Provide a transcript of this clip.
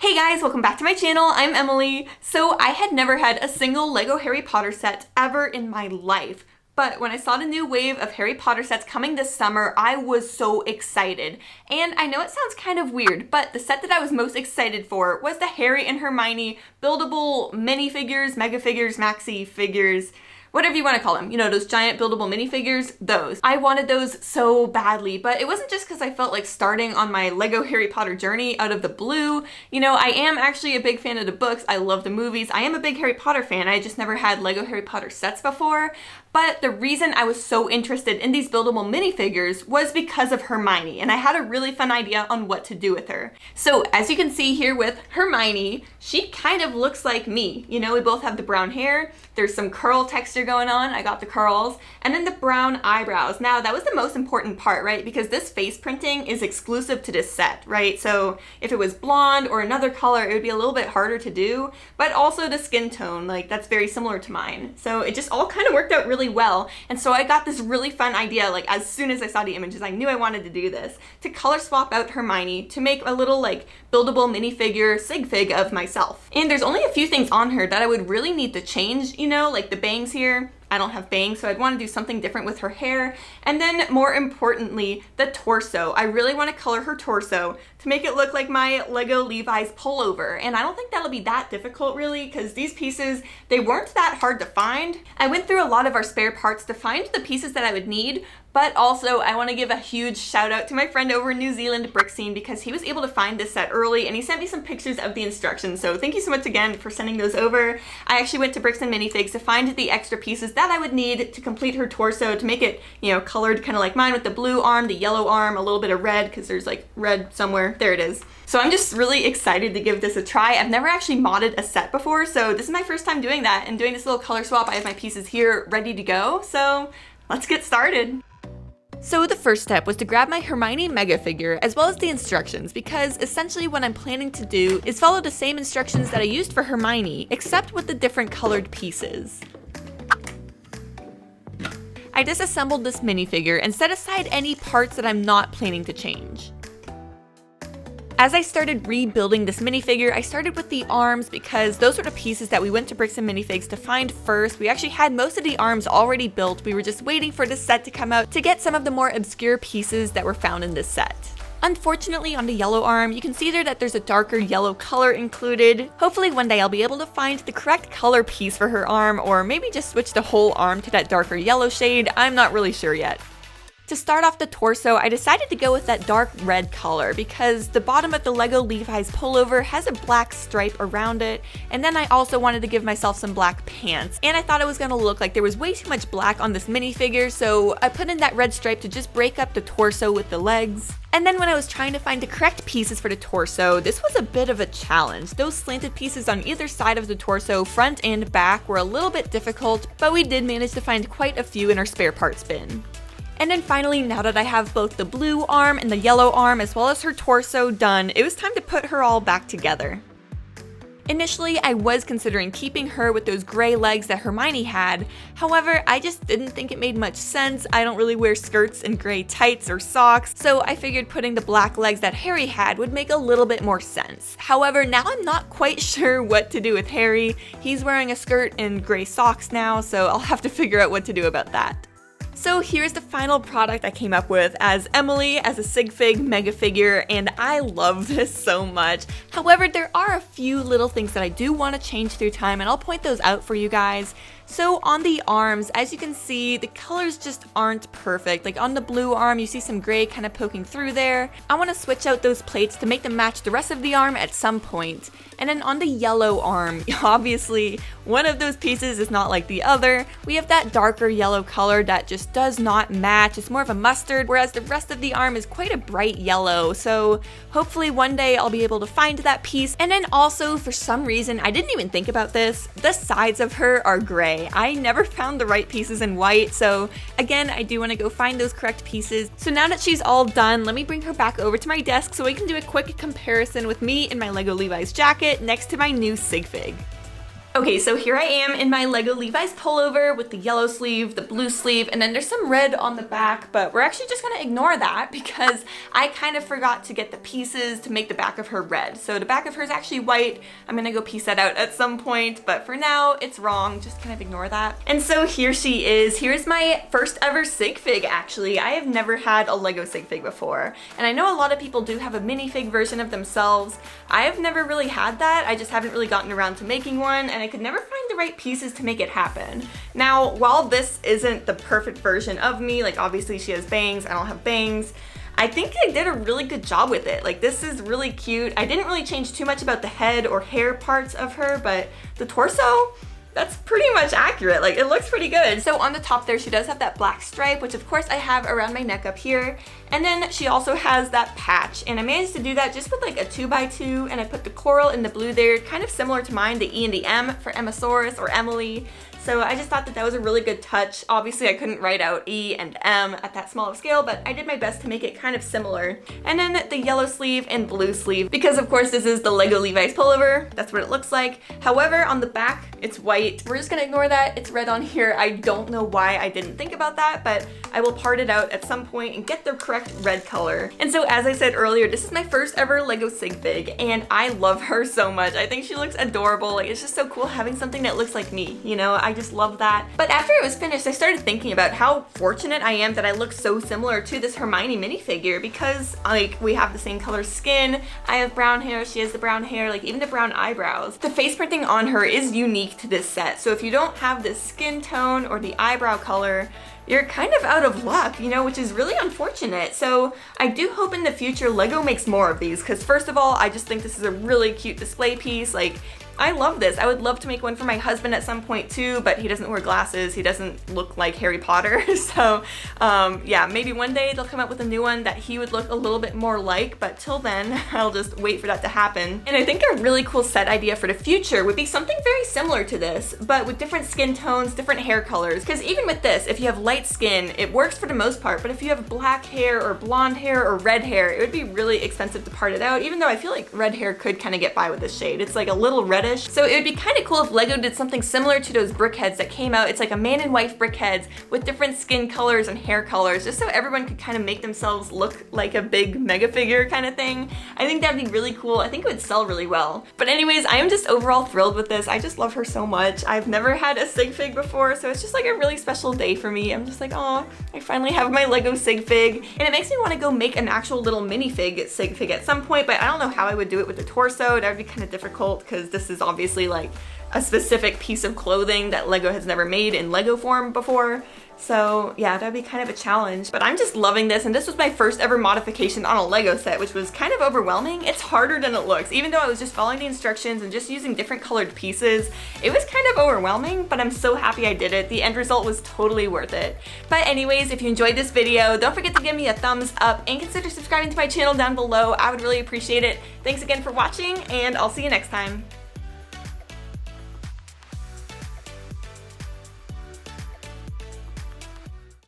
Hey guys, welcome back to my channel. I'm Emily. So I had never had a single Lego Harry Potter set ever in my life. But when I saw the new wave of Harry Potter sets coming this summer, I was so excited. And I know it sounds kind of weird, but the set that I was most excited for was the Harry and Hermione buildable minifigures, megafigures, maxifigures, whatever you want to call them. You know, those giant buildable minifigures, those. I wanted those so badly, but it wasn't just because I felt like starting on my Lego Harry Potter journey out of the blue. You know, I am actually a big fan of the books. I love the movies. I am a big Harry Potter fan. I just never had Lego Harry Potter sets before. But the reason I was so interested in these buildable minifigures was because of Hermione, and I had a really fun idea on what to do with her. So as you can see here with Hermione, she kind of looks like me. You know, we both have the brown hair, there's some curl texture going on, I got the curls, and then the brown eyebrows. Now that was the most important part, right? Because this face printing is exclusive to this set, right? So if it was blonde or another color, it would be a little bit harder to do, but also the skin tone, like that's very similar to mine. So it just all kind of worked out really well. And so I got this really fun idea, like as soon as I saw the images, I knew I wanted to do this, to color swap out Hermione to make a little like buildable minifigure Sigfig of myself. And there's only a few things on her that I would really need to change, you know, like the bangs here. I don't have bangs, so I'd want to do something different with her hair. And then more importantly, the torso. I really want to color her torso to make it look like my Lego Levi's pullover. And I don't think that'll be that difficult really, because these pieces, they weren't that hard to find. I went through a lot of our spare parts to find the pieces that I would need, but also I want to give a huge shout out to my friend over in New Zealand, Brixine, because he was able to find this set early and he sent me some pictures of the instructions. So thank you so much again for sending those over. I actually went to Brixine Minifigs to find the extra pieces that I would need to complete her torso to make it, you know, colored kind of like mine with the blue arm, the yellow arm, a little bit of red because there's like red somewhere. There it is. So I'm just really excited to give this a try. I've never actually modded a set before, so this is my first time doing that and doing this little color swap. I have my pieces here ready to go, so let's get started. So the first step was to grab my Hermione mega figure as well as the instructions, because essentially what I'm planning to do is follow the same instructions that I used for Hermione, except with the different colored pieces. I disassembled this minifigure and set aside any parts that I'm not planning to change. As I started rebuilding this minifigure, I started with the arms because those were the pieces that we went to Brixton Minifigs to find first. We actually had most of the arms already built. We were just waiting for this set to come out to get some of the more obscure pieces that were found in this set. Unfortunately, on the yellow arm, you can see there that there's a darker yellow color included. Hopefully one day I'll be able to find the correct color piece for her arm, or maybe just switch the whole arm to that darker yellow shade. I'm not really sure yet. To start off the torso, I decided to go with that dark red color because the bottom of the Lego Levi's pullover has a black stripe around it, and then I also wanted to give myself some black pants. And I thought it was going to look like there was way too much black on this minifigure, so I put in that red stripe to just break up the torso with the legs. And then when I was trying to find the correct pieces for the torso, this was a bit of a challenge. Those slanted pieces on either side of the torso, front and back, were a little bit difficult, but we did manage to find quite a few in our spare parts bin. And then finally, now that I have both the blue arm and the yellow arm as well as her torso done, it was time to put her all back together. Initially, I was considering keeping her with those gray legs that Hermione had. However, I just didn't think it made much sense. I don't really wear skirts and gray tights or socks, so I figured putting the black legs that Harry had would make a little bit more sense. However, now I'm not quite sure what to do with Harry. He's wearing a skirt and gray socks now, so I'll have to figure out what to do about that. So here's the final product I came up with as Emily as a Sigfig mega figure, and I love this so much. However, there are a few little things that I do want to change through time, and I'll point those out for you guys. So on the arms, as you can see, the colors just aren't perfect. Like on the blue arm, you see some gray kind of poking through there. I want to switch out those plates to make them match the rest of the arm at some point. And then on the yellow arm, obviously, one of those pieces is not like the other. We have that darker yellow color that just does not match. It's more of a mustard, whereas the rest of the arm is quite a bright yellow. So hopefully one day I'll be able to find that piece. And then also, for some reason, I didn't even think about this, the sides of her are gray. I never found the right pieces in white, so again, I do want to go find those correct pieces. So now that she's all done, let me bring her back over to my desk so we can do a quick comparison with me in my Lego Levi's jacket next to my new Sigfig. Okay, so here I am in my Lego Levi's pullover with the yellow sleeve, the blue sleeve, and then there's some red on the back, but we're actually just gonna ignore that because I kind of forgot to get the pieces to make the back of her red. So the back of her is actually white. I'm gonna go piece that out at some point, but for now it's wrong. Just kind of ignore that. And so here she is. Here's my first ever Sigfig, actually. I have never had a Lego Sigfig before, and I know a lot of people do have a minifig version of themselves. I have never really had that. I just haven't really gotten around to making one, and I could never find the right pieces to make it happen. Now, while this isn't the perfect version of me, like obviously she has bangs, I don't have bangs, I think I did a really good job with it. Like, this is really cute. I didn't really change too much about the head or hair parts of her, but the torso, that's pretty much accurate. Like, it looks pretty good. So on the top there, she does have that black stripe, which of course I have around my neck up here. And then she also has that patch, and I managed to do that just with like a 2x2, and I put the coral and the blue there, kind of similar to mine, the E and the M for Emmasaurus or Emily. So I just thought that that was a really good touch. Obviously I couldn't write out E and M at that small of scale, but I did my best to make it kind of similar. And then the yellow sleeve and blue sleeve, because of course this is the Lego Levi's pullover, that's what it looks like. However, on the back, it's white. We're just gonna ignore that. It's red on here. I don't know why I didn't think about that, but I will part it out at some point and get the correct red color. And so as I said earlier, this is my first ever Lego Sigfig, and I love her so much. I think she looks adorable. Like, it's just so cool having something that looks like me, you know? I just love that. But after it was finished, I started thinking about how fortunate I am that I look so similar to this Hermione minifigure, because like we have the same color skin, I have brown hair, she has the brown hair, like even the brown eyebrows. The face printing on her is unique to this set, so if you don't have this skin tone or the eyebrow color, you're kind of out of luck, you know, which is really unfortunate. So I do hope in the future Lego makes more of these, because first of all, I just think this is a really cute display piece. Like, I love this. I would love to make one for my husband at some point too, but he doesn't wear glasses. He doesn't look like Harry Potter. So yeah, maybe one day they'll come up with a new one that he would look a little bit more like, but till then, I'll just wait for that to happen. And I think a really cool set idea for the future would be something very similar to this, but with different skin tones, different hair colors. Because even with this, if you have light skin, it works for the most part, but if you have black hair or blonde hair or red hair, it would be really expensive to part it out, even though I feel like red hair could kind of get by with this shade. It's like a little reddish. So it would be kind of cool if Lego did something similar to those brickheads that came out. It's like a man and wife brickheads with different skin colors and hair colors, just so everyone could kind of make themselves look like a big mega figure kind of thing. I think that'd be really cool. I think it would sell really well. But anyways, I am just overall thrilled with this. I just love her so much. I've never had a Sigfig before, so it's just like a really special day for me. I'm just like, oh, I finally have my Lego Sigfig. And it makes me want to go make an actual little minifig Sigfig at some point, but I don't know how I would do it with the torso. That would be kind of difficult because this is obviously like a specific piece of clothing that Lego has never made in Lego form before. So yeah, that'd be kind of a challenge, but I'm just loving this, and this was my first ever modification on a Lego set, which was kind of overwhelming. It's harder than it looks. Even though I was just following the instructions and just using different colored pieces, it was kind of overwhelming, but I'm so happy I did it. The end result was totally worth it. But anyways, if you enjoyed this video, don't forget to give me a thumbs up and consider subscribing to my channel down below. I would really appreciate it. Thanks again for watching, and I'll see you next time.